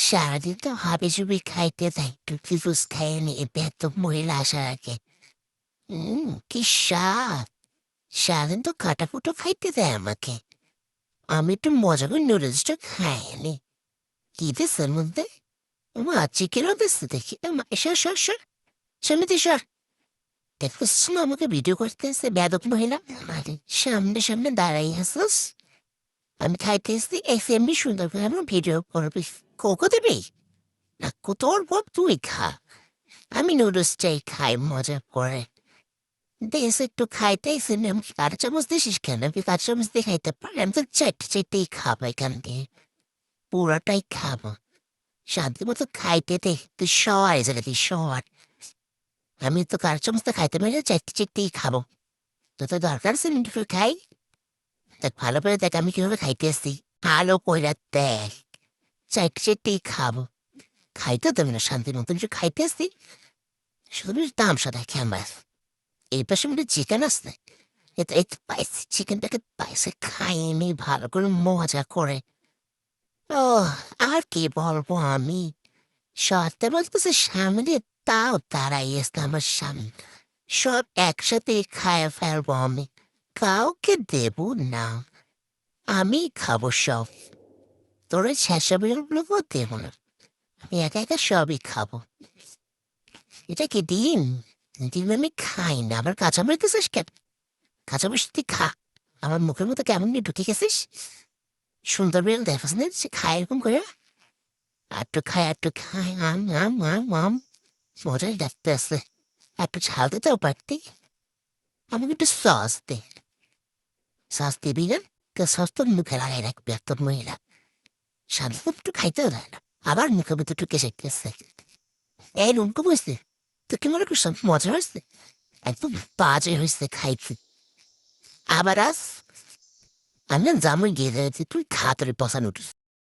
সারাদিন তো হাবিজাবি খাইতে থাকি টুকি ফুস খাইয়ে নিয়ে বেতন মহিলা আসার আগে কি স্বাদ। সারাদিন তো কাটাকুটো খাইতে দেয় আমাকে। আমি একটু মজা করে নুডলসটা খাইনি। কি দিস এর মধ্যে? চিকেনও দিচ্ছে দেখি। সর সর সর, সামনে সর। দেখছিস না আমাকে ভিডিও করতেছে বেদক মহিলা? মানে সামনে সামনে দাঁড়াই আসিস। আমি খাইতেছি এমনি সুন্দর করে আমার ভিডিও করবি। কোকো দিবি না? তোর বল তুই খা, আমি নুডলসটাই খাই মজা করে। দেশ একটু খাইতেছি না, কার চামচ দিছিস কেন? আমি কার চামচ দিয়ে খাইতে পারি? আমি তো চারটে চারটেই খাবো এখান দিয়ে, পুরাটাই খাবো। শান্তি মতো খাইতে দে, তুই সর এই জায়গা, তুই সর। আমি তো কার চামচটা খাইতে পারি না, চারটে চারটেই খাবো। তো তো দরকার আছে আমি একটু খাই। দেখ ভালো করে দেখ আমি কিভাবে খাইতেছি, ভালো কইরা দেখ। চারটে চারটেই খাবো, খাইতে দেবে না শান্তির মতন যে খাইতেছি। শুধু তামসা দেখে আমার। এই পাশে মধ্যে চিকেন আসছে, এটা একটু পাইছি, চিকেনটাকে পাইছে খাইনি ভালো করে মজা করে। ও আর কি বলবো আমি, সত্যি বলতেছে সামনে, তাও তারাই আসতে আমার সামনে। সব একসাথে খায় ফেলবো আমি, কাউকে দেব না। আমি খাবো সব, তোরা ছেঁচাগুলো দেবো না। আমি একা একা সবই খাবো। এটা কি ডিম? ডিম আমি খাই না, আবার কাঁচামরিচ দিছিস কেন? কাঁচামরিচ তুই খা, আমার মুখের মতো কেমন নিয়ে ঢুকে গেছিস। সুন্দর বেল দেখাস না সে খায় এরকম করে। একটু খায় একটু খায়, আম আম আম আম, মজাই দেখতে আসছে। একটু ঝাল দিতেও পারতি। আমাকে একটু সস দে। সস দিবি না? সস তোর মুখে লাগাই রাখবি আর তোর মহিলা সাধারণত একটু খাইতেও দেয় না, আবার মুখের মতো ঢুকে শিখতেছে। এই রুমকে বুঝতে, তুই কি মনে করছিস মজা হয়েছে? একদম বাজে হয়েছে খাইতে। আবার আস, আমি না জামুই গিয়ে যাচ্ছি, তুই খা তোর বসান উঠিস।